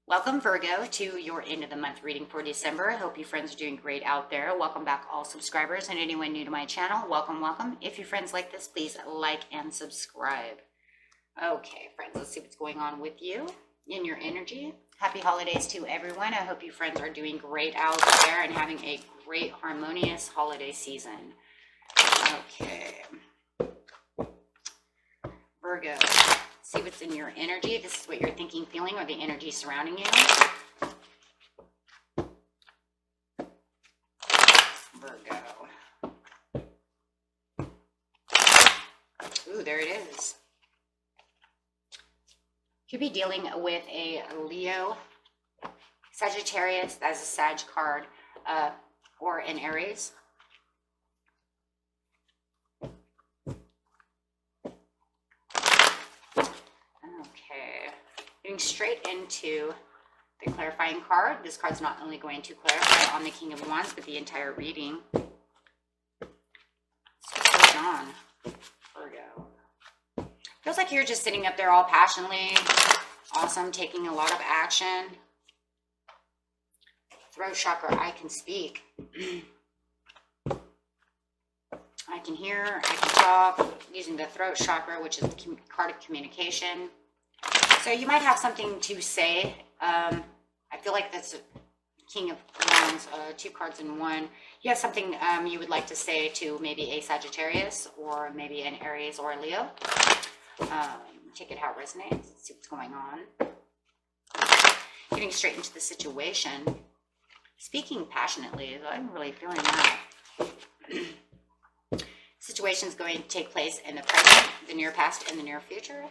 Welcome, Virgo, to your end of the month reading for December. I hope you friends are doing great out there. Welcome back, all subscribers, and anyone new to my channel. Welcome, welcome. If you friends like this, please like and subscribe. Okay, friends, let's see what's going on with you in your energy. Happy holidays to everyone. I hope you friends are doing great out there and having a great, harmonious holiday season. Okay. Virgo. See what's in your energy. This is what you're thinking, feeling, or the energy surrounding you. Virgo. Ooh, there it is. Could be dealing with a Leo, Sagittarius, that's a Sag card, or an Aries. Getting straight into the clarifying card. This card's not only going to clarify on the King of Wands, but the entire reading. What's going on, Virgo? Feels like you're just sitting up there all passionately, awesome, taking a lot of action. Throat chakra, I can speak. I can hear, I can talk, using the throat chakra, which is the card of communication. So you might have something to say. I feel like that's a King of Wands, two cards in one. You have something you would like to say to maybe a Sagittarius or maybe an Aries or a Leo. Take it how it resonates. See what's going on. Getting straight into the situation. Speaking passionately, I'm really feeling that. Situation's going to take place in the present, the near past, and the near future.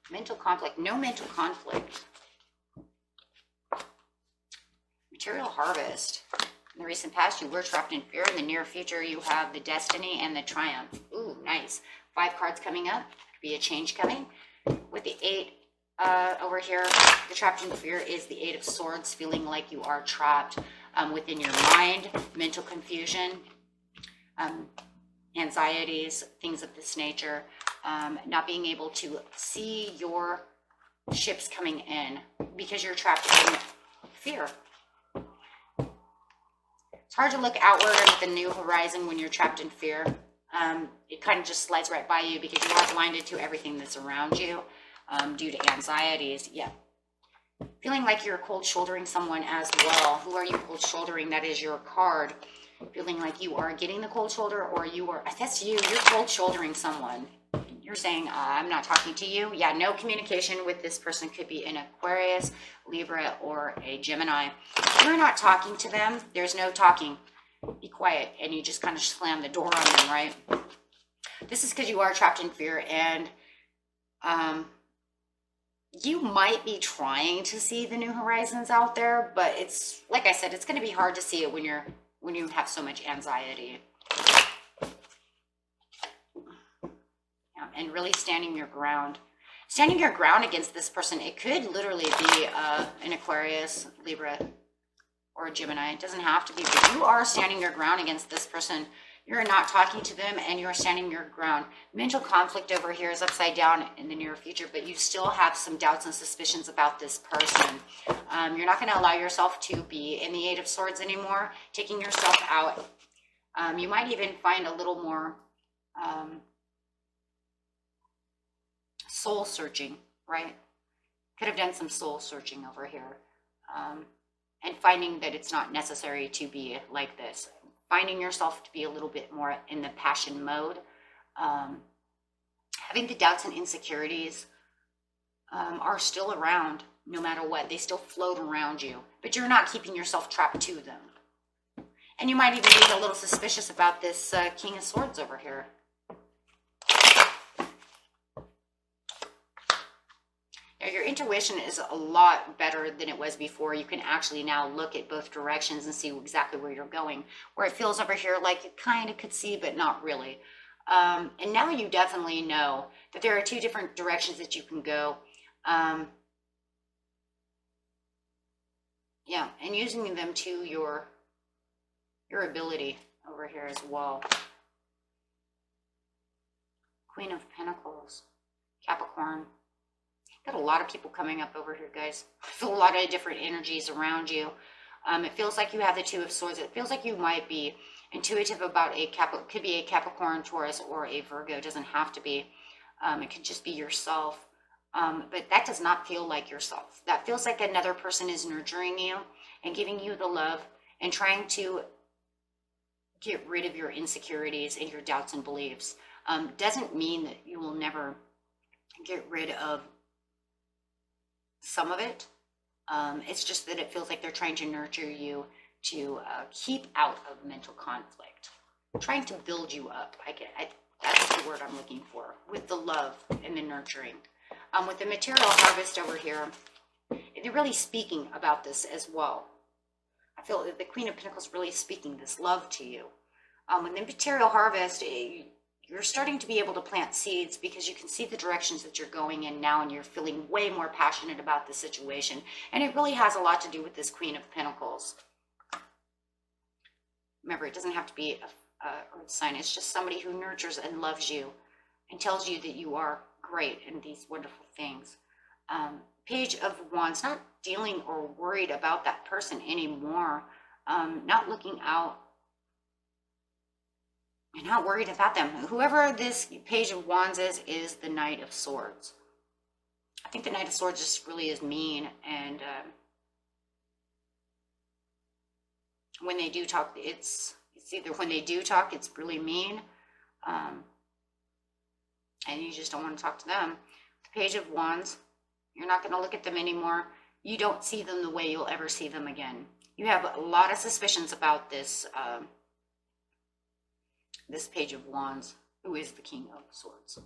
Mental conflict, no mental conflict. Material harvest. In the recent past, you were trapped in fear. In the near future, you have the destiny and the triumph. Ooh, nice. 5 cards coming up. Could be a change coming. With the 8 over here, the trapped in fear is the 8 of Swords, feeling like you are trapped within your mind, mental confusion, anxieties, things of this nature. Not being able to see your ships coming in because you're trapped in fear. It's hard to look outward at the new horizon when you're trapped in fear. It kind of just slides right by you because you are blinded to everything that's around you due to anxieties. Yeah. Feeling like you're cold shouldering someone as well. Who are you cold shouldering? That is your card. Feeling like you are getting the cold shoulder, or you are, that's you, you're cold shouldering someone. You're saying, I'm not talking to you. Yeah, no communication with this person. Could be an Aquarius, Libra, or a Gemini. You're not talking to them. There's no talking. Be quiet. And you just kind of slam the door on them, right? This is because you are trapped in fear, and you might be trying to see the new horizons out there, but it's, like I said, it's going to be hard to see it when you have so much anxiety. And really standing your ground. Standing your ground against this person, it could literally be an Aquarius, Libra, or a Gemini. It doesn't have to be, but you are standing your ground against this person. You're not talking to them, and you're standing your ground. Mental conflict over here is upside down in the near future, but you still have some doubts and suspicions about this person. You're not going to allow yourself to be in the 8 of Swords anymore, taking yourself out. You might even find a little more soul searching, right? Could have done some soul searching over here, and finding that it's not necessary to be like this. Finding yourself to be a little bit more in the passion mode. Having the doubts and insecurities are still around no matter what. They still float around you, but you're not keeping yourself trapped to them. And you might even be a little suspicious about this King of Swords over here. Your intuition is a lot better than it was before. You can actually now look at both directions and see exactly where you're going. Where it feels over here like you kind of could see, but not really. And now you definitely know that there are 2 different directions that you can go. Yeah, and using them to your ability over here as well. Queen of Pentacles, Capricorn. Got a lot of people coming up over here, guys. I feel a lot of different energies around you. It feels like you have the Two of Swords. It feels like you might be intuitive about could be a Capricorn, Taurus, or a Virgo. It doesn't have to be. It could just be yourself. But that does not feel like yourself. That feels like another person is nurturing you and giving you the love and trying to get rid of your insecurities and your doubts and beliefs. Doesn't mean that you will never get rid of some of it. It's just that it feels like they're trying to nurture you to keep out of mental conflict, trying to build you up. That's the word I'm looking for, with the love and the nurturing. With the material harvest over here, they're really speaking about this as well. I feel that the Queen of Pentacles really speaking this love to you. With the material harvest, you're starting to be able to plant seeds because you can see the directions that you're going in now, and you're feeling way more passionate about the situation. And it really has a lot to do with this Queen of Pentacles. Remember, it doesn't have to be a earth sign. It's just somebody who nurtures and loves you and tells you that you are great and these wonderful things. Page of Wands, not dealing or worried about that person anymore. Not looking out. You're not worried about them. Whoever this Page of Wands is the Knight of Swords. I think the Knight of Swords just really is mean, and when they do talk, it's either when they do talk, it's really mean, and you just don't want to talk to them. The Page of Wands, you're not going to look at them anymore. You don't see them the way you'll ever see them again. You have a lot of suspicions about this this Page of Wands, who is the King of Swords.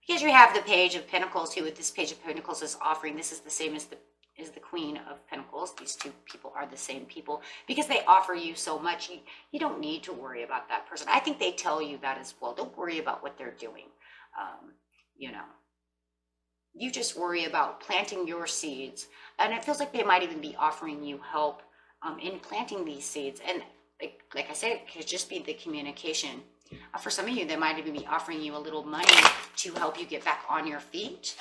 Because you have the Page of Pentacles, who with this Page of Pentacles is offering, this is the same as the Queen of Pentacles. These two people are the same people because they offer you so much. You don't need to worry about that person. I think they tell you that as well. Don't worry about what they're doing. You know, you just worry about planting your seeds. And it feels like they might even be offering you help in planting these seeds. And like I said, it could just be the communication. For some of you, they might even be offering you a little money to help you get back on your feet.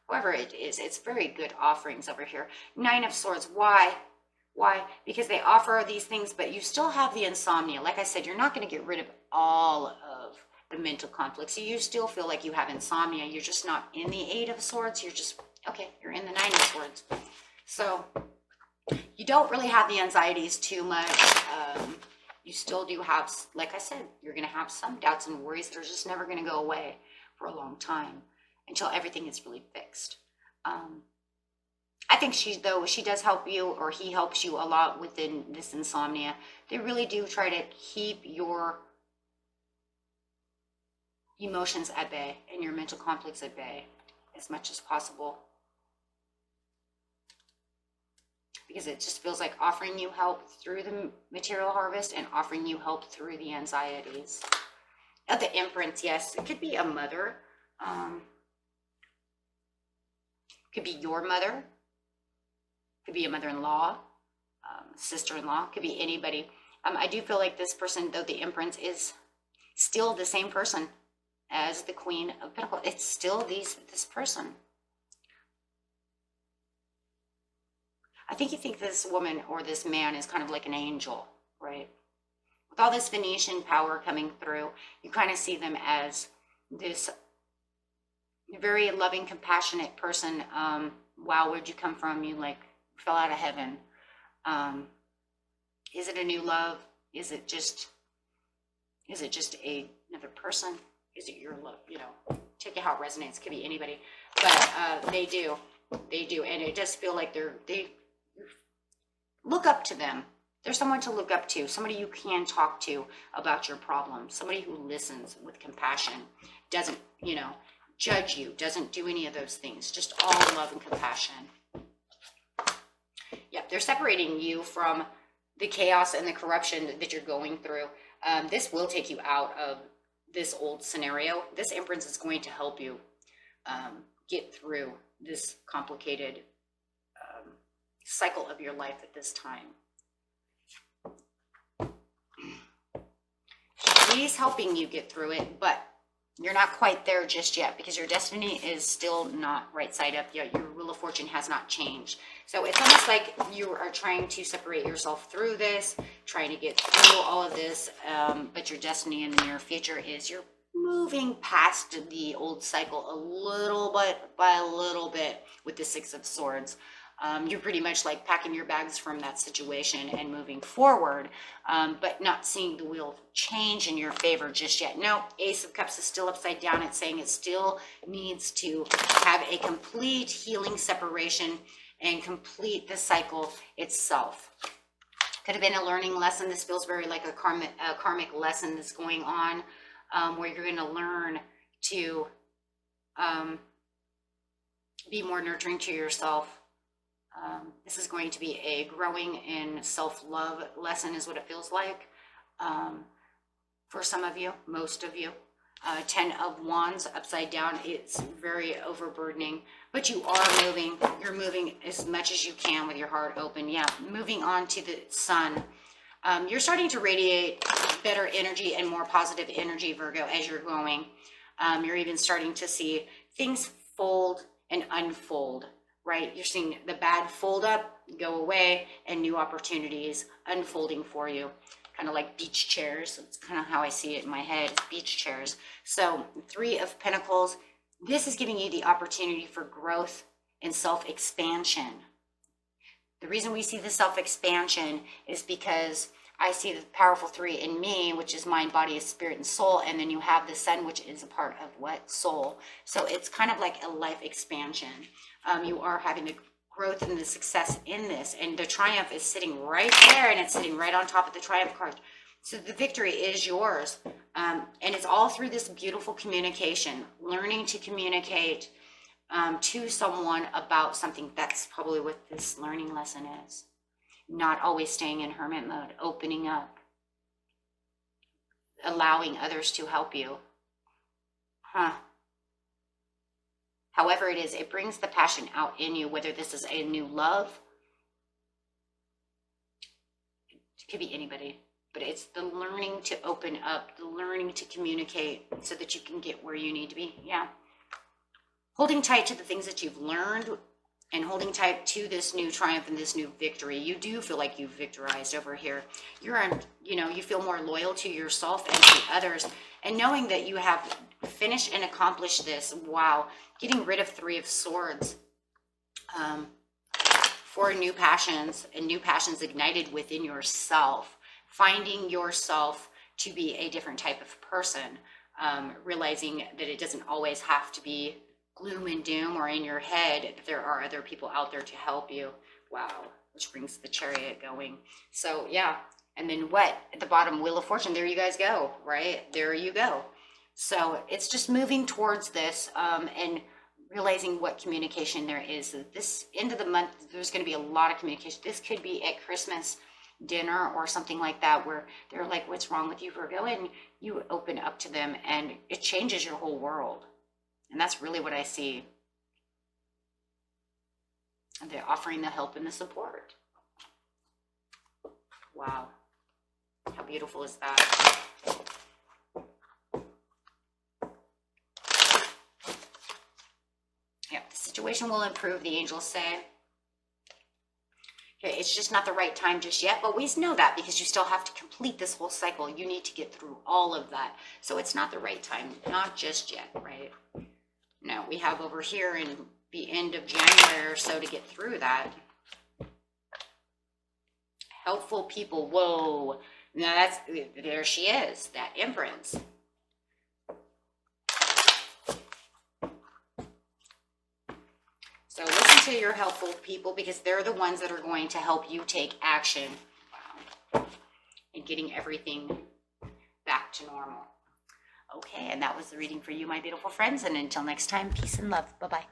Whoever it is, it's very good offerings over here. Nine of Swords, why? Why? Because they offer these things, but you still have the insomnia. Like I said, you're not going to get rid of all of the mental conflicts. You still feel like you have insomnia. You're just not in the Eight of Swords. You're just, okay, you're in the Nine of Swords. So you don't really have the anxieties too much. You still do have, like I said, you're going to have some doubts and worries that are just never going to go away for a long time until everything is really fixed. I think she does help you, or he helps you a lot within this insomnia. They really do try to keep your emotions at bay and your mental conflicts at bay as much as possible. Because it just feels like offering you help through the material harvest and offering you help through the anxieties. The Empress, yes, it could be a mother. Could be your mother. Could be a mother-in-law, sister-in-law. Could be anybody. I do feel like this person, though the Empress, is still the same person as the Queen of Pentacles. It's still this person. I think you think this woman or this man is kind of like an angel, right? With all this Venetian power coming through, you kind of see them as this very loving, compassionate person. Wow, where'd you come from? You like fell out of heaven. Is it a new love? Is it just another person? Is it your love? You know, take it how it resonates. Could be anybody, but they do, and it does feel like they look up to them. There's someone to look up to, somebody you can talk to about your problems, somebody who listens with compassion, doesn't, you know, judge you, doesn't do any of those things, just all love and compassion. Yep, they're separating you from the chaos and the corruption that you're going through. This will take you out of this old scenario. This Empress is going to help you get through this complicated cycle of your life at this time. She's helping you get through it, but You're not quite there just yet because your destiny is still not right side up yet. Your wheel of fortune has not changed. So it's almost like you are trying to separate yourself through this, trying to get through all of this. But your destiny in the near future is you're moving past the old cycle a little bit by a little bit with the Six of Swords. You're pretty much like packing your bags from that situation and moving forward, but not seeing the wheel change in your favor just yet. No, Ace of Cups is still upside down. It's saying it still needs to have a complete healing separation and complete the cycle itself. Could have been a learning lesson. This feels very like a karmic lesson that's going on, where you're going to learn to be more nurturing to yourself. This is going to be a growing in self-love lesson is what it feels like, for some of you, most of you. 10 of Wands upside down, it's very overburdening, but you are moving. You're moving as much as you can with your heart open. Yeah, moving on to the Sun. You're starting to radiate better energy and more positive energy, Virgo, as you're going. You're even starting to see things fold and unfold. Right? You're seeing the bad fold up, go away, and new opportunities unfolding for you. Kind of like beach chairs. That's kind of how I see it in my head, beach chairs. So 3 of Pentacles, this is giving you the opportunity for growth and self-expansion. The reason we see the self-expansion is because I see the powerful 3 in me, which is mind, body, spirit, and soul. And then you have the Sun, which is a part of what? Soul. So it's kind of like a life expansion. You are having the growth and the success in this. And the Triumph is sitting right there, and it's sitting right on top of the Triumph card. So the victory is yours. And it's all through this beautiful communication, learning to communicate to someone about something. That's probably what this learning lesson is. Not always staying in hermit mode, opening up, allowing others to help you. However it is, it brings the passion out in you, whether this is a new love. It could be anybody, but it's the learning to open up, the learning to communicate so that you can get where you need to be. Yeah. Holding tight to the things that you've learned and holding tight to this new triumph and this new victory. You do feel like you've victorized over here. You're on, you feel more loyal to yourself and to others, and knowing that you have finished and accomplished this. Wow. Getting rid of 3 of Swords, for new passions, and new passions ignited within yourself, finding yourself to be a different type of person, realizing that it doesn't always have to be gloom and doom or in your head. There are other people out there to help you. Wow, which brings the Chariot going. So yeah, and then what? At the bottom, Wheel of Fortune, there you guys go, right? There you go. So it's just moving towards this, and realizing what communication there is. This end of the month, there's going to be a lot of communication. This could be at Christmas dinner or something like that, where they're like, what's wrong with you, Virgo? And you open up to them, and it changes your whole world. And that's really what I see. And they're offering the help and the support. Wow. How beautiful is that? Yeah, the situation will improve, the angels say. Okay, it's just not the right time just yet, but we know that because you still have to complete this whole cycle. You need to get through all of that. So it's not the right time, not just yet, right? No, we have over here in the end of January or so to get through that. Helpful people, whoa. Now there she is, that Empress. So listen to your helpful people, because they're the ones that are going to help you take action. Wow. And getting everything back to normal. Okay, and that was the reading for you, my beautiful friends. And until next time, peace and love. Bye-bye.